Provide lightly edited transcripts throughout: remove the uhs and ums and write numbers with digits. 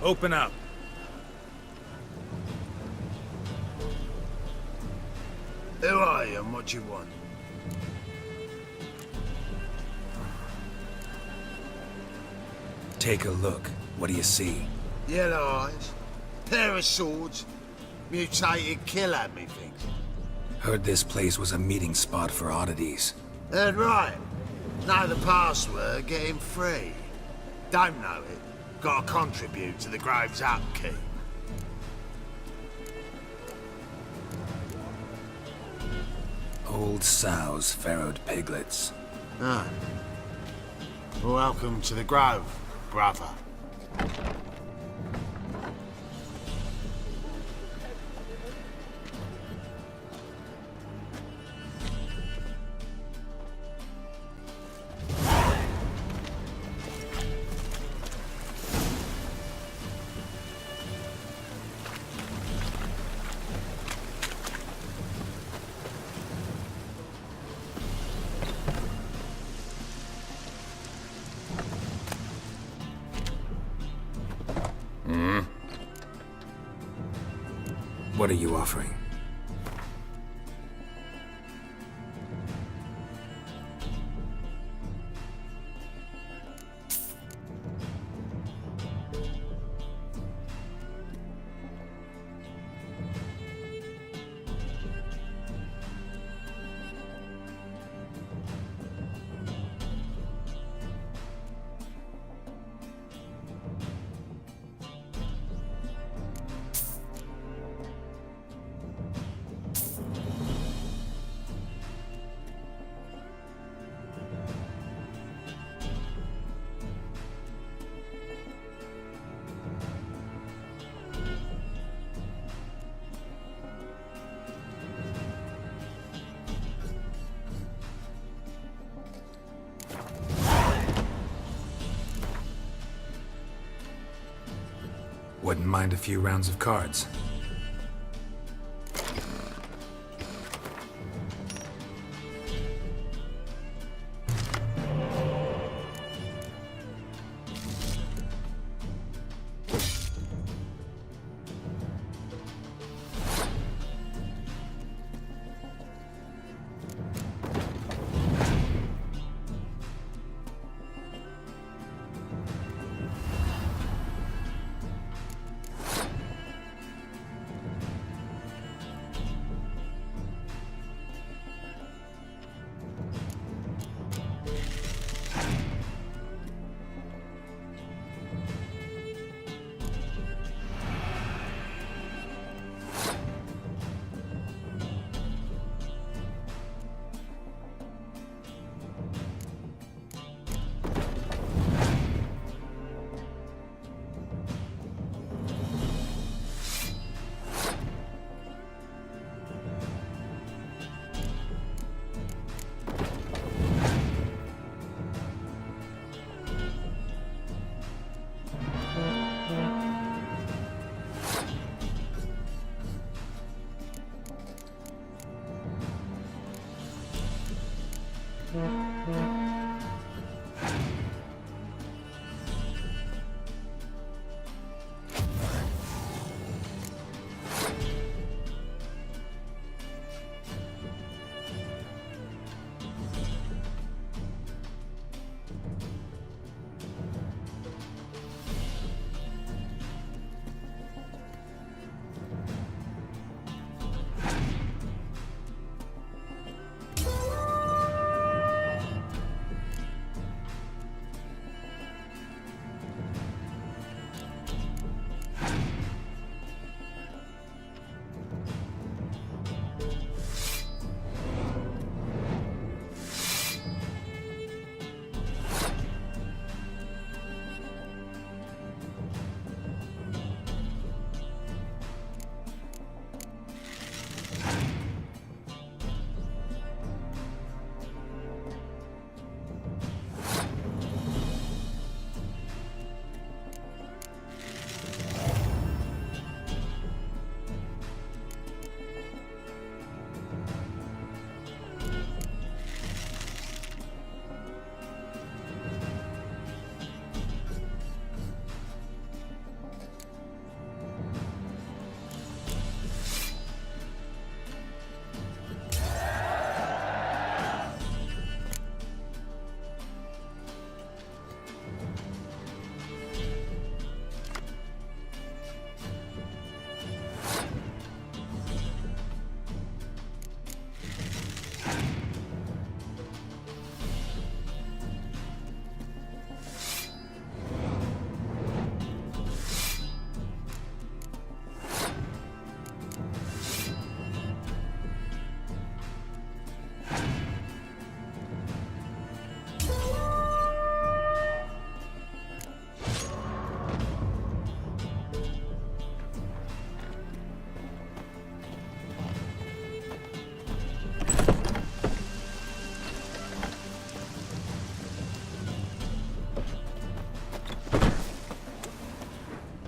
Open up. Who are you and what do you want? Take a look. What do you see? Yellow eyes, pair of swords, mutated killer, methinks. Heard this place was a meeting spot for oddities. Heard right. Know the password, get him free. Don't know it, gotta contribute to the Grove's upkeep. Old sows farrowed piglets. Ah. Welcome to the Grove, brother. What are you offering? Wouldn't mind a few rounds of cards.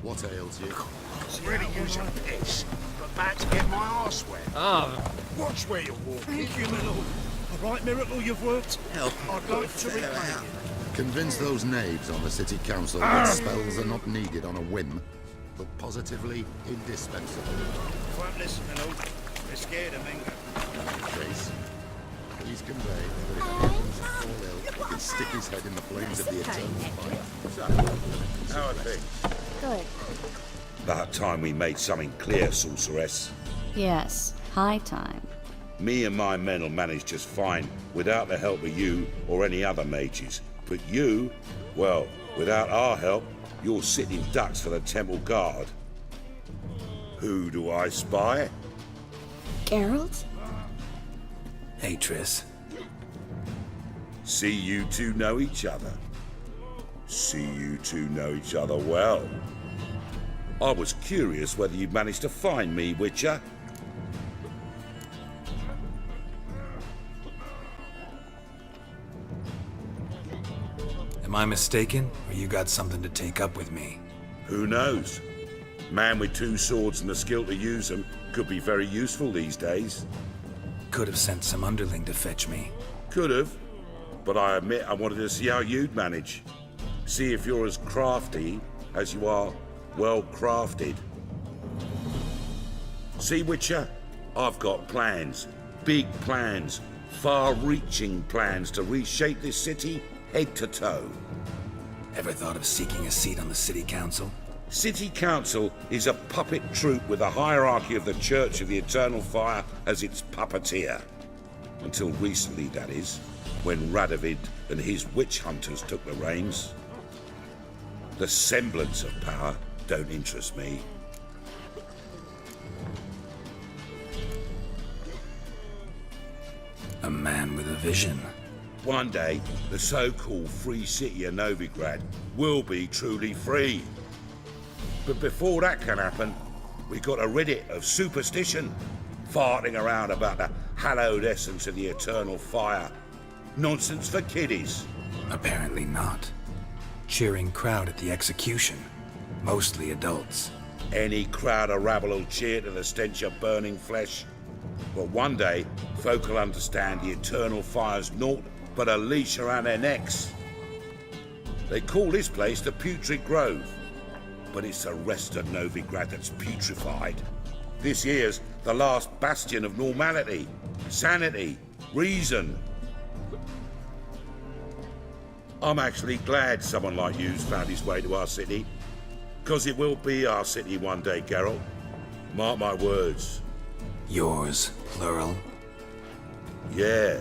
What ails you? Really use your piss, but about to get my arse wet. Watch where you're walking. Thank you, my lord. A right miracle you've worked. Help. I'd like to repay you. Convince those knaves on the city council that spells are not needed on a whim, but positively indispensable. Won't listen, my lord. We're scared of Menga. Grace, please convey that if he happens to fall ill, he can stick his head in the flames of the eternal fire. So, how are things? Good. About time we made something clear, sorceress. Yes, high time. Me and my men will manage just fine without the help of you or any other mages. But you, well, without our help, you're sitting ducks for the temple guard. Who do I spy? Geralt? Hey, Triss. See you two know each other. See you two know each other well. I was curious whether you'd managed to find me, Witcher. Am I mistaken, or you got something to take up with me? Who knows? Man with two swords and the skill to use them could be very useful these days. Could have sent some underling to fetch me. Could have, but I admit I wanted to see how you'd manage. See if you're as crafty as you are well crafted. See, Witcher, I've got plans. Big plans. Far-reaching plans to reshape this city head to toe. Ever thought of seeking a seat on the city council? City Council is a puppet troupe with a hierarchy of the Church of the Eternal Fire as its puppeteer. Until recently, that is, when Radovid and his witch hunters took the reins. The semblance of power don't interest me. A man with a vision. One day, the so-called free city of Novigrad will be truly free. But before that can happen, we got to rid it of superstition, farting around about the hallowed essence of the eternal fire. Nonsense for kiddies. Apparently not. Cheering crowd at the execution. Mostly adults. Any crowd of rabble will cheer to the stench of burning flesh. But one day, folk will understand the eternal fire's naught but a leash around their necks. They call this place the Putrid Grove, but it's the rest of Novigrad that's putrefied. This here's the last bastion of normality, sanity, reason. I'm actually glad someone like you's found his way to our city, because it will be our city one day, Geralt. Mark my words. Yours, plural. Yeah,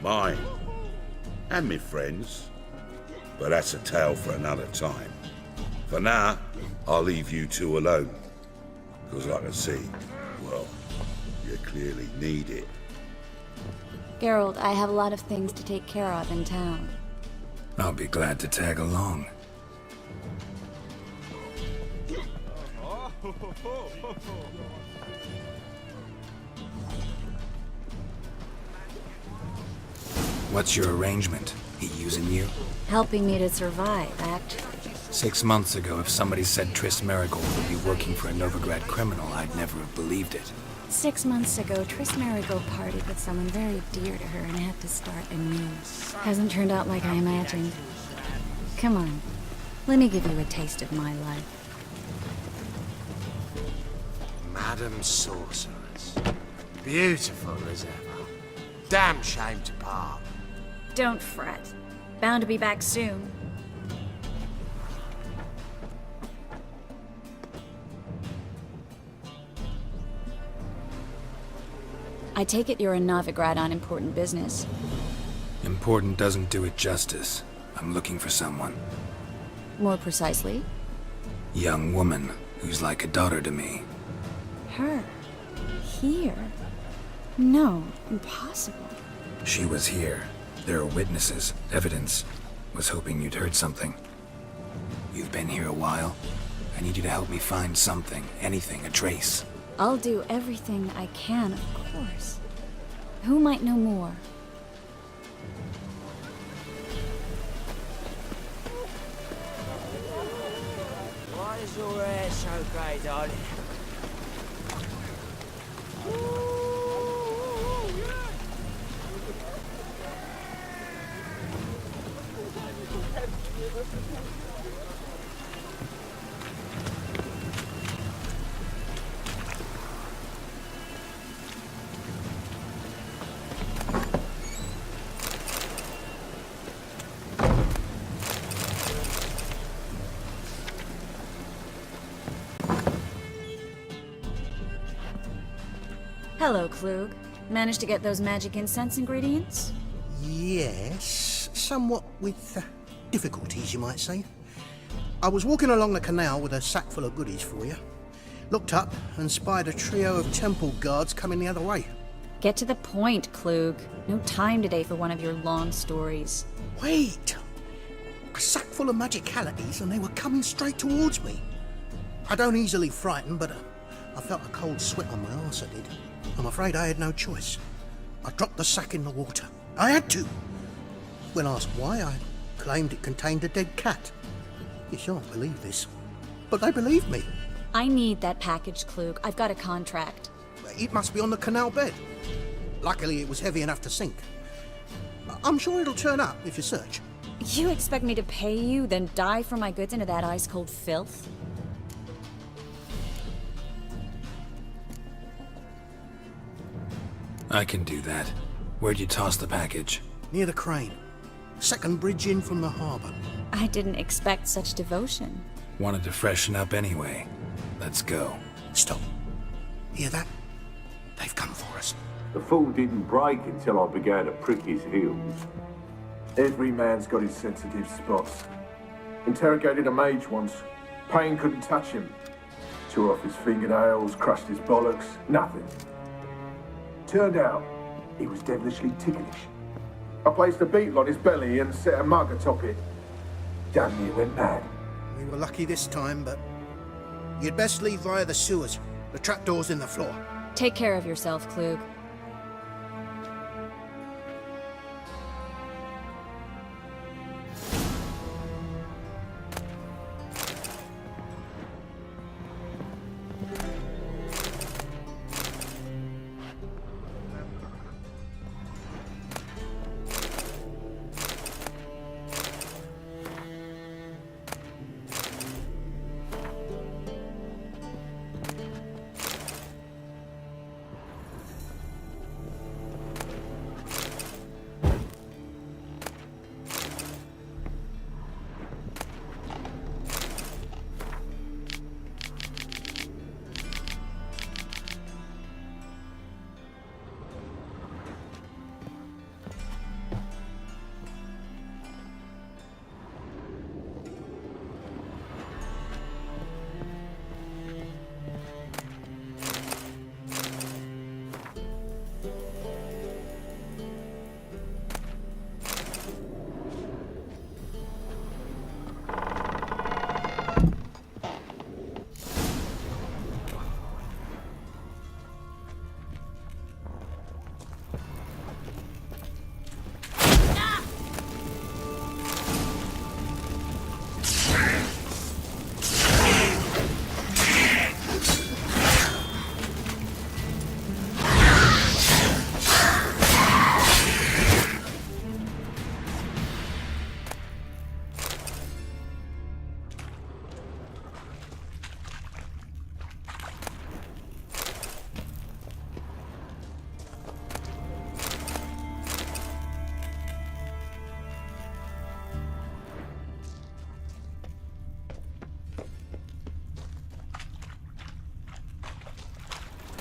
mine. And me friends. But that's a tale for another time. For now, I'll leave you two alone. Because I can see, well, you clearly need it. Geralt, I have a lot of things to take care of in town. I'll be glad to tag along. What's your arrangement? He using you? Helping me to survive, actually. 6 months ago, if somebody said Triss Marigold would be working for a Novigrad criminal, I'd never have believed it. 6 months ago, Triss Marigold partied with someone very dear to her and had to start anew. Hasn't turned out like I imagined. Come on, let me give you a taste of my life. Madam Sorceress. Beautiful as ever. Damn shame to part. Don't fret. Bound to be back soon. I take it you're in Novigrad on important business. Important doesn't do it justice. I'm looking for someone. More precisely? Young woman who's like a daughter to me. Her? Here? No, impossible. She was here. There are witnesses, evidence. Was hoping you'd heard something. You've been here a while. I need you to help me find something, anything, a trace. I'll do everything I can, of course. Who might know more? Why is It's alright, so great, darling. Hello, Klug. Managed to get those magic incense ingredients? Yes, somewhat with difficulties, you might say. I was walking along the canal with a sack full of goodies for you. Looked up and spied a trio of temple guards coming the other way. Get to the point, Klug. No time today for one of your long stories. Wait! A sack full of magicalities and they were coming straight towards me. I don't easily frighten, but I felt a cold sweat on my arse, I did. I'm afraid I had no choice. I dropped the sack in the water. I had to. When asked why, I claimed it contained a dead cat. You shan't believe this, but they believed me. I need that package, Klug. I've got a contract. It must be on the canal bed. Luckily, it was heavy enough to sink. I'm sure it'll turn up if you search. You expect me to pay you, then dive for my goods into that ice-cold filth? I can do that. Where'd you toss the package? Near the crane. Second bridge in from the harbour. I didn't expect such devotion. Wanted to freshen up anyway. Let's go. Stop. Hear that? They've come for us. The fall didn't break until I began to prick his heels. Every man's got his sensitive spots. Interrogated a mage once. Pain couldn't touch him. Tore off his fingernails, crushed his bollocks, nothing. Turned out, he was devilishly ticklish. I placed a beetle on his belly and set a mug atop it. Damn near went mad. We were lucky this time, but you'd best leave via the sewers. The trapdoor's in the floor. Take care of yourself, Klug.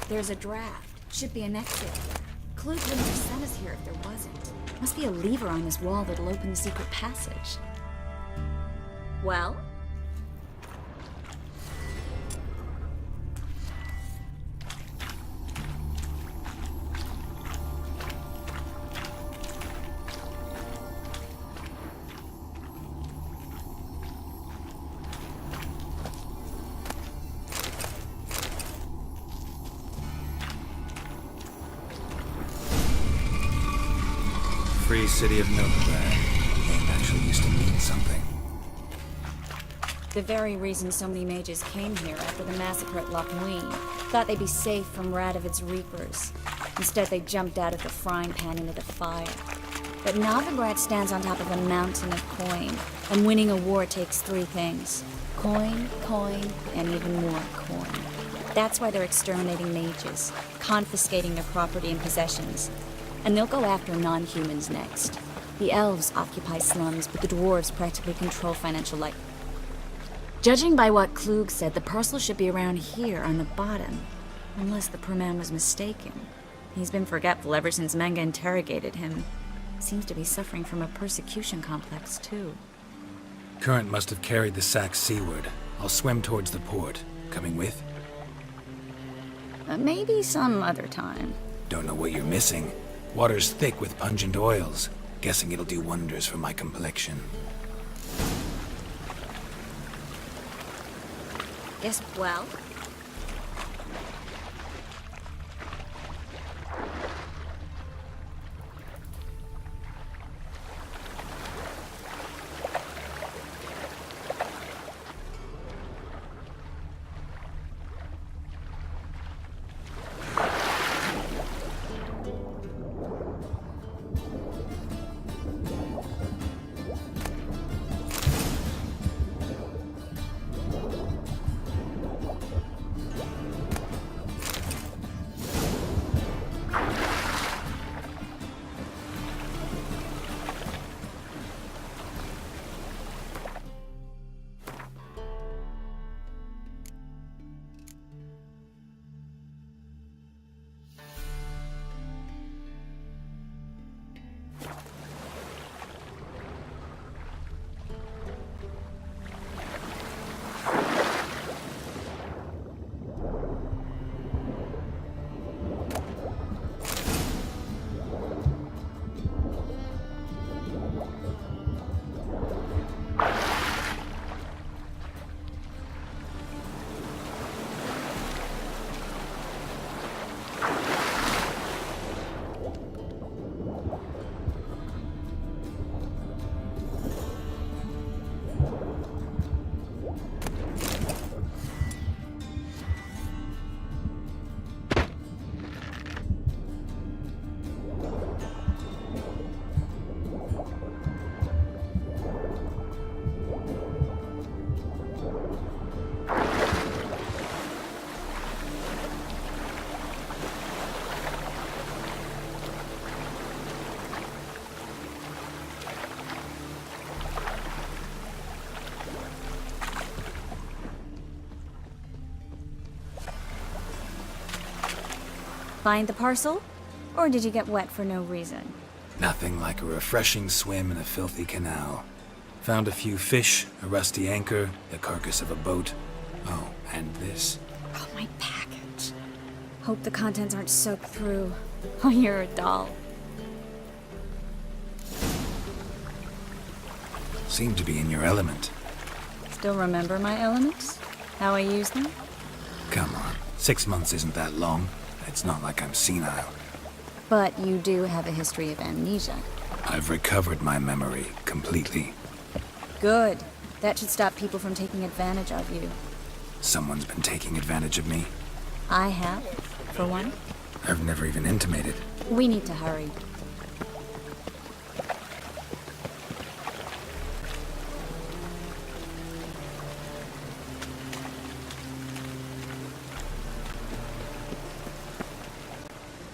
There's a draft. Should be an exit. Klug wouldn't have sent us here if there wasn't. Must be a lever on this wall that'll open the secret passage. Well? Free City of Novigrad. The name actually used to mean something. The very reason so many mages came here after the massacre at Loch Muin. Thought they'd be safe from Radovid's reapers. Instead, they jumped out of the frying pan into the fire. But Novigrad stands on top of a mountain of coin, and winning a war takes three things. Coin, coin, and even more coin. That's why they're exterminating mages, confiscating their property and possessions. And they'll go after non-humans next. The elves occupy slums, but the dwarves practically control financial life. Judging by what Klug said, the parcel should be around here on the bottom. Unless the poor man was mistaken. He's been forgetful ever since Manga interrogated him. Seems to be suffering from a persecution complex, too. Current must have carried the sack seaward. I'll swim towards the port. Coming with? Maybe some other time. Don't know what you're missing. Water's thick with pungent oils. Guessing it'll do wonders for my complexion. Yes, well? Find the parcel? Or did you get wet for no reason? Nothing like a refreshing swim in a filthy canal. Found a few fish, a rusty anchor, the carcass of a boat. Oh, and this. Oh, my package. Hope the contents aren't soaked through. Oh, you're a doll. Seem to be in your element. Still remember my elements? How I use them? Come on, 6 months isn't that long. It's not like I'm senile. But you do have a history of amnesia. I've recovered my memory completely. Good. That should stop people from taking advantage of you. Someone's been taking advantage of me. I have, for one. I've never even intimated. We need to hurry.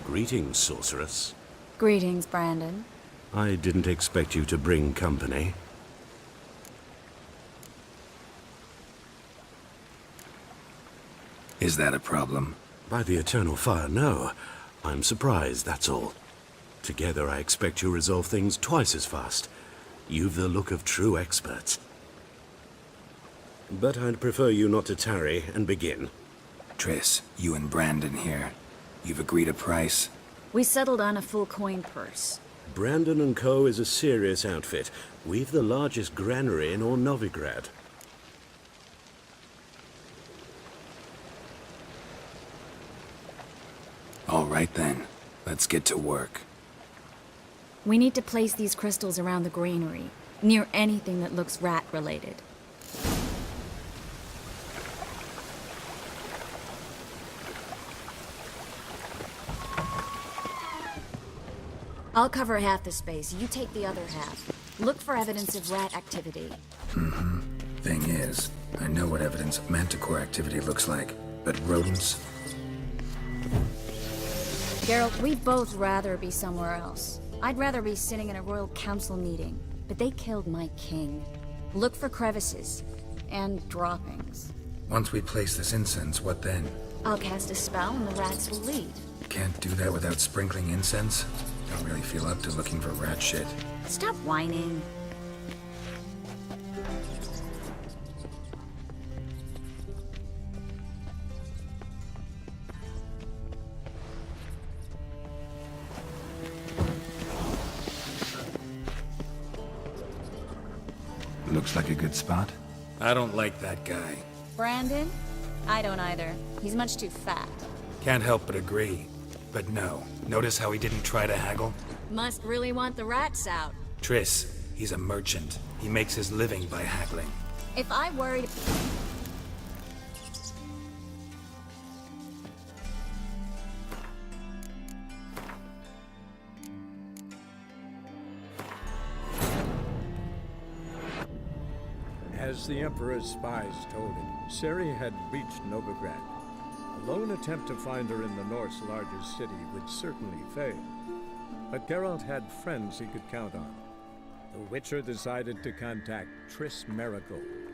Greetings, sorceress. Greetings, Brandon. I didn't expect you to bring company. Is that a problem? By the eternal fire, no. I'm surprised, that's all. Together, I expect you resolve things twice as fast. You've the look of true experts. But I'd prefer you not to tarry and begin. Triss, you and Brandon here. You've agreed a price? We settled on a full coin purse. Brandon & Co. is a serious outfit. We've the largest granary in all Novigrad. All right then. Let's get to work. We need to place these crystals around the granary, near anything that looks rat-related. I'll cover half the space. You take the other half. Look for evidence of rat activity. Thing is, I know what evidence of manticore activity looks like, but rodents? Geralt, we'd both rather be somewhere else. I'd rather be sitting in a royal council meeting, but they killed my king. Look for crevices and droppings. Once we place this incense, what then? I'll cast a spell and the rats will leave. Can't do that without sprinkling incense? Don't really feel up to looking for rat shit. Stop whining. Looks like a good spot. I don't like that guy. Brandon? I don't either. He's much too fat. Can't help but agree. But no, notice how he didn't try to haggle? Must really want the rats out. Triss, he's a merchant. He makes his living by haggling. If I worried... As the Emperor's spies told him, Ciri had reached Novigrad. A lone attempt to find her in the North's largest city would certainly fail. But Geralt had friends he could count on. The Witcher decided to contact Triss Merigold,